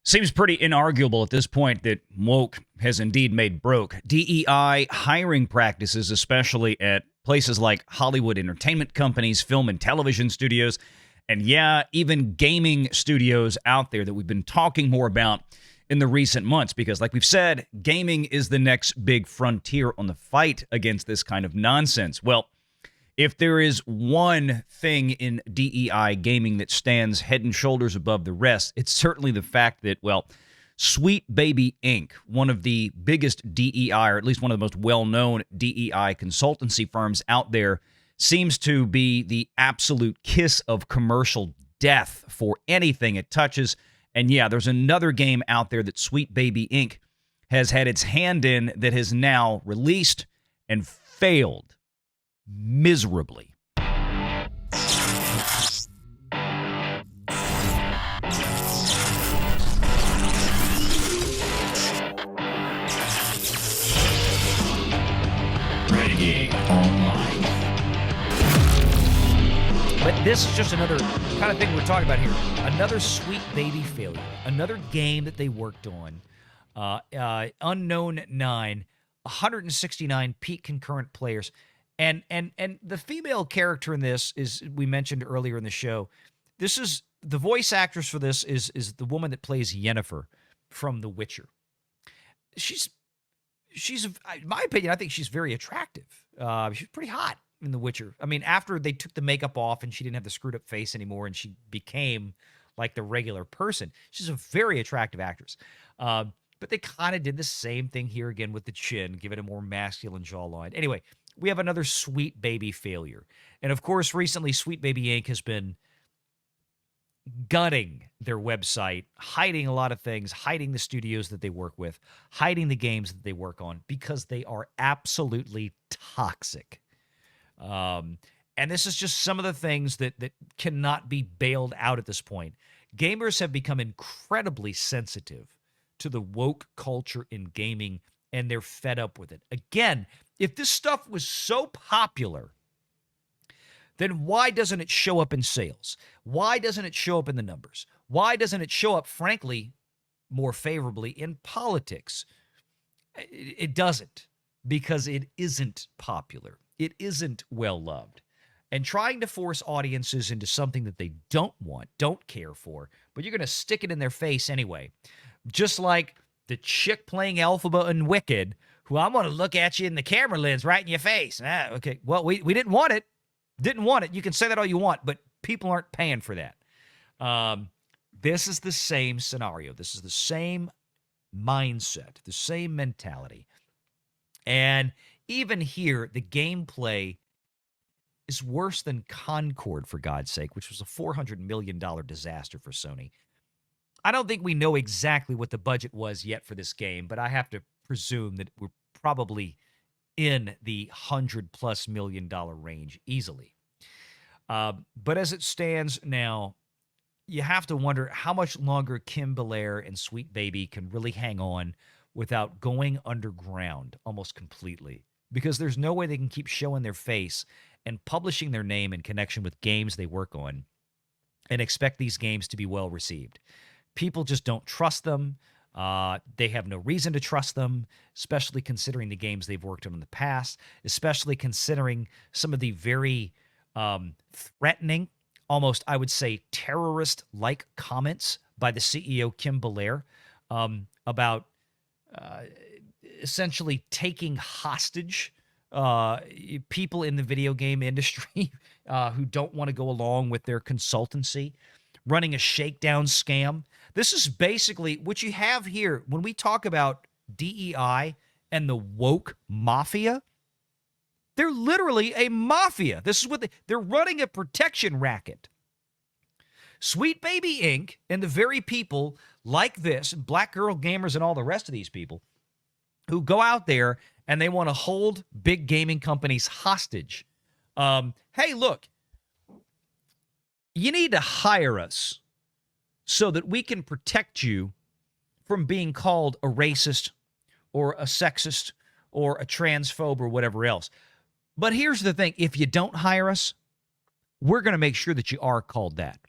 Seems pretty inarguable at this point that woke has indeed made broke. DEI hiring practices, especially at places like Hollywood entertainment companies, film and television studios, and yeah, even gaming studios out there that we've been talking more about in the recent months. Because like we've said, gaming is the next big frontier on the fight against this kind of nonsense. Well, if there is one thing in DEI gaming that stands head and shoulders above the rest, it's certainly the fact that, well, Sweet Baby Inc., one of the biggest DEI, or at least one of the most well-known DEI consultancy firms out there, seems to be the absolute kiss of commercial death for anything it touches. And yeah, there's another game out there that Sweet Baby Inc. has had its hand in that has now released and failed miserably. Renegade Online. But this is just another kind of thing we're talking about here. Another Sweet Baby failure. Another game that they worked on. Unknown 9, 169 peak concurrent players. And the female character in this is, we mentioned earlier in the show, this is the voice actress for this is the woman that plays Yennefer from The Witcher. She's in my opinion, I think she's very attractive. She's pretty hot in The Witcher. I mean, after they took the makeup off and she didn't have the screwed up face anymore and she became like the regular person, she's a very attractive actress. But they kind of did the same thing here again with the chin, give it a more masculine jawline. Anyway, we have another Sweet Baby failure. And of course, recently, Sweet Baby Inc. has been gutting their website, hiding a lot of things, hiding the studios that they work with, hiding the games that they work on, because they are absolutely toxic. And this is just some of the things that cannot be bailed out at this point. Gamers have become incredibly sensitive to the woke culture in gaming, and they're fed up with it. Again, if this stuff was so popular, then why doesn't it show up in sales? Why doesn't it show up in the numbers? Why doesn't it show up, frankly, more favorably in politics? It doesn't, because it isn't popular. It isn't well-loved. And trying to force audiences into something that they don't want, don't care for, but you're going to stick it in their face anyway. Just like the chick playing Elphaba in Wicked, who I'm going to look at you in the camera lens right in your face. Okay, well, we didn't want it. Didn't want it. You can say that all you want, but people aren't paying for that. This is the same scenario. This is the same mindset, the same mentality. And even here, the gameplay is worse than Concord, for God's sake, which was a $400 million disaster for Sony. I don't think we know exactly what the budget was yet for this game, but I have to presume that we're probably in the $100+ million range easily. But as it stands now, you have to wonder how much longer Kim Belair and Sweet Baby can really hang on without going underground almost completely, because there's no way they can keep showing their face and publishing their name in connection with games they work on and expect these games to be well received. People just don't trust them. They have no reason to trust them, especially considering the games they've worked on in the past, especially considering some of the very threatening, almost, I would say, terrorist-like comments by the CEO, Kim Belair, about essentially taking hostage people in the video game industry who don't want to go along with their consultancy, running a shakedown scam. This is basically what you have here when we talk about DEI and the woke mafia. They're literally a mafia. This is what they're running, a protection racket. Sweet Baby Inc. and the very people like this, Black Girl Gamers and all the rest of these people who go out there and they want to hold big gaming companies hostage. Hey, look, you need to hire us so that we can protect you from being called a racist or a sexist or a transphobe or whatever else. But here's the thing. If you don't hire us, we're going to make sure that you are called that.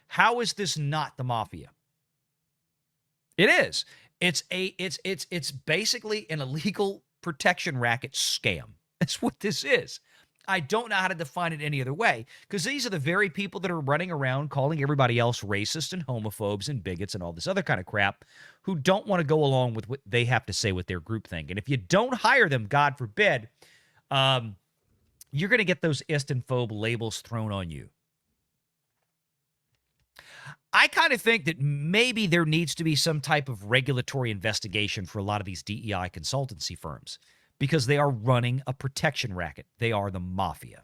How is this not the mafia? It is. It's basically an illegal protection racket scam. That's what this is. I don't know how to define it any other way, because these are the very people that are running around calling everybody else racist and homophobes and bigots and all this other kind of crap, who don't want to go along with what they have to say with their groupthink. And if you don't hire them, God forbid, you're going to get those istophobe labels thrown on you. I kind of think that maybe there needs to be some type of regulatory investigation for a lot of these DEI consultancy firms, because they are running a protection racket. They are the mafia.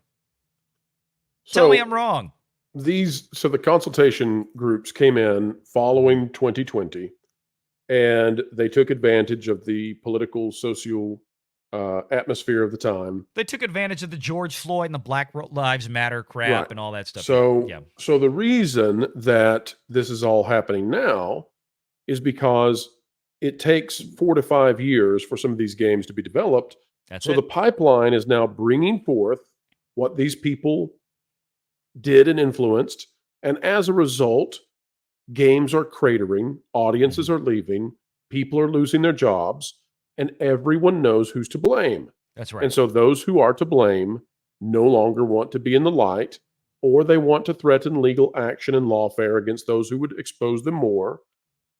Tell me I'm wrong. So the consultation groups came in following 2020, and they took advantage of the political, social atmosphere of the time. They took advantage of the George Floyd and the Black Lives Matter crap, right, and all that stuff. So the reason that this is all happening now is because it takes 4 to 5 years for some of these games to be developed. The pipeline is now bringing forth what these people did and influenced. And as a result, games are cratering, audiences are leaving, people are losing their jobs, and everyone knows who's to blame. That's right. And so those who are to blame no longer want to be in the light, or they want to threaten legal action and lawfare against those who would expose them more.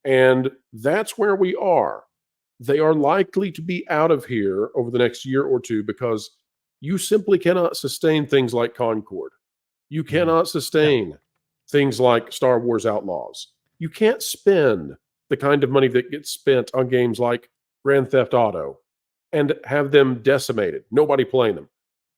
And that's where we are. They are likely to be out of here over the next year or two, because you simply cannot sustain things like Concord. You cannot sustain things like Star Wars Outlaws. You can't spend the kind of money that gets spent on games like Grand Theft Auto and have them decimated, nobody playing them.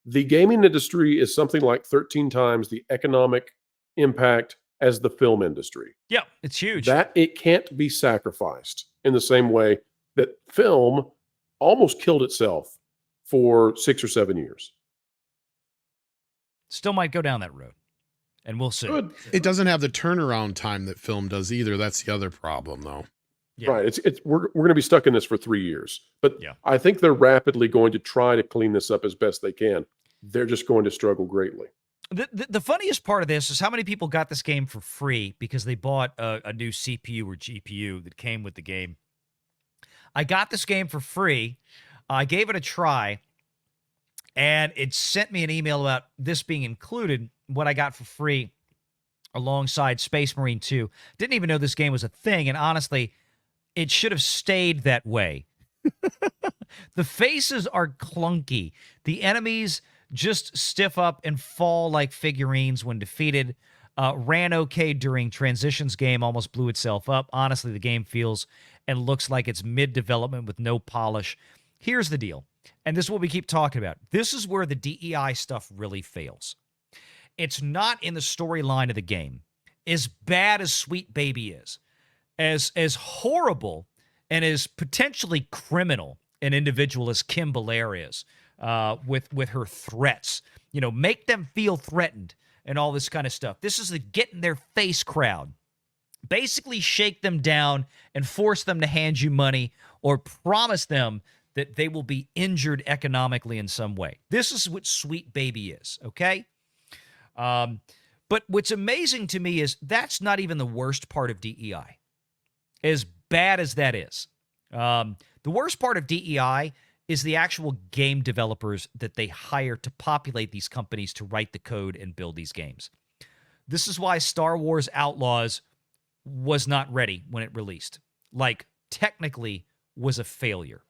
The gaming industry is something like 13 times the economic impact as the film industry. Yeah, it's huge. That it can't be sacrificed in the same way that film almost killed itself for 6 or 7 years. Still might go down that road, and we'll see. Good. It doesn't have the turnaround time that film does either. That's the other problem, though. Yeah. Right. We're going to be stuck in this for 3 years. But I think they're rapidly going to try to clean this up as best they can. They're just going to struggle greatly. The funniest part of this is how many people got this game for free because they bought a new CPU or GPU that came with the game. I got this game for free. I gave it a try, and it sent me an email about this being included, what I got for free alongside Space Marine 2. Didn't even know this game was a thing, and honestly, it should have stayed that way. The faces are clunky. The enemies just stiff up and fall like figurines when defeated. Ran okay during transitions. Game almost blew itself up. Honestly, the game feels and looks like it's mid-development with no polish. Here's the deal, and this is what we keep talking about. This is where the DEI stuff really fails. It's not in the storyline of the game. As bad as Sweet Baby is, as horrible and as potentially criminal an individual as Kim Belair is, with her threats, make them feel threatened and all this kind of stuff. This is the get in their face crowd. Basically shake them down and force them to hand you money or promise them that they will be injured economically in some way. This is what Sweet Baby is, okay? But what's amazing to me is that's not even the worst part of DEI, as bad as that is. The worst part of DEI is the actual game developers that they hire to populate these companies to write the code and build these games. This is why Star Wars Outlaws was not ready when it released. Technically was a failure.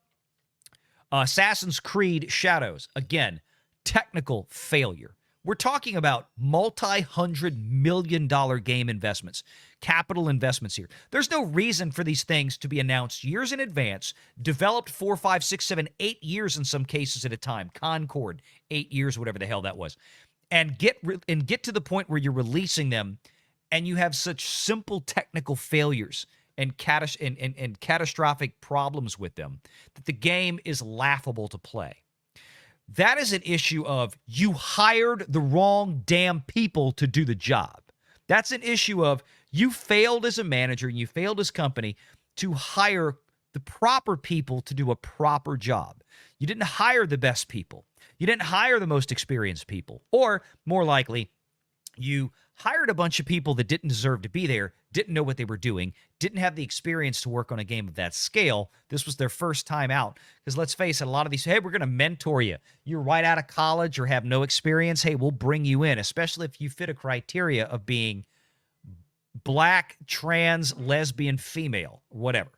Assassin's Creed Shadows, again, technical failure. We're talking about multi-$100 million game investments, capital investments here. There's no reason for these things to be announced years in advance, developed 4, 5, 6, 7, 8 years in some cases at a time. Concord, 8 years, whatever the hell that was. And get to the point where you're releasing them and you have such simple technical failures and catastrophic problems with them that the game is laughable to play. That is an issue of you hired the wrong damn people to do the job. That's an issue of you failed as a manager and you failed as a company to hire the proper people to do a proper job. You didn't hire the best people. You didn't hire the most experienced people. Or, more likely, you hired a bunch of people that didn't deserve to be there, didn't know what they were doing, didn't have the experience to work on a game of that scale. This was their first time out. Because let's face it, a lot of these, hey, we're going to mentor you. You're right out of college or have no experience. Hey, we'll bring you in, especially if you fit a criteria of being black, trans, lesbian, female, whatever.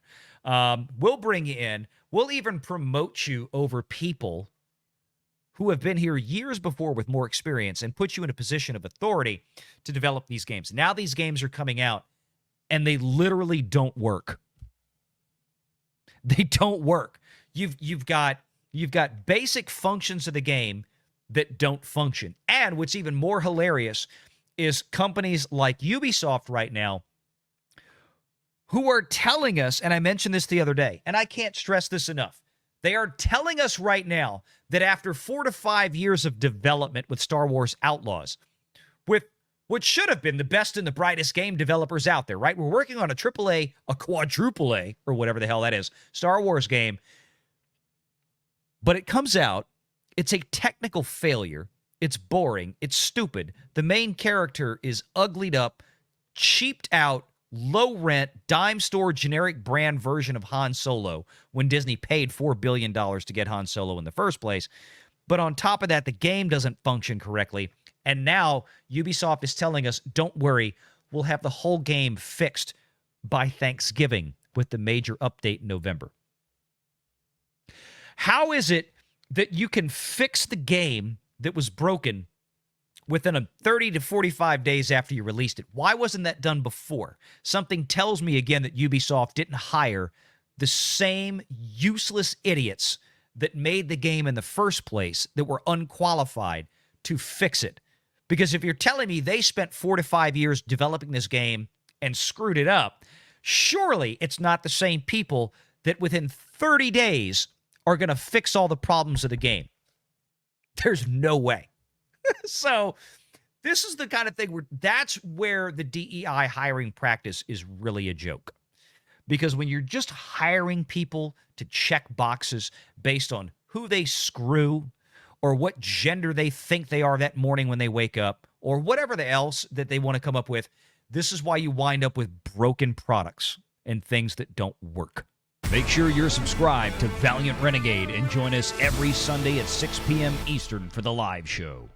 We'll bring you in. We'll even promote you over people who have been here years before with more experience and put you in a position of authority to develop these games. Now these games are coming out, and they literally don't work. They don't work. You've got basic functions of the game that don't function. And what's even more hilarious is companies like Ubisoft right now who are telling us, and I mentioned this the other day, and I can't stress this enough. They are telling us right now that after 4 to 5 years of development with Star Wars Outlaws, with what should have been the best and the brightest game developers out there, right? We're working on a AAA, a quadruple A, or whatever the hell that is, Star Wars game. But it comes out, it's a technical failure. It's boring. It's stupid. The main character is uglied up, cheaped out, low rent, dime store, generic brand version of Han Solo when Disney paid $4 billion to get Han Solo in the first place. But on top of that, the game doesn't function correctly. And now Ubisoft is telling us, don't worry, we'll have the whole game fixed by Thanksgiving with the major update in November. How is it that you can fix the game that was broken within a 30 to 45 days after you released it? Why wasn't that done before? Something tells me again that Ubisoft didn't hire the same useless idiots that made the game in the first place that were unqualified to fix it. Because if you're telling me they spent 4 to 5 years developing this game and screwed it up, surely it's not the same people that within 30 days are going to fix all the problems of the game. There's no way. So this is the kind of thing that's where the DEI hiring practice is really a joke. Because when you're just hiring people to check boxes based on who they screw or what gender they think they are that morning when they wake up or whatever else that they want to come up with, this is why you wind up with broken products and things that don't work. Make sure you're subscribed to Valiant Renegade and join us every Sunday at 6 p.m. Eastern for the live show.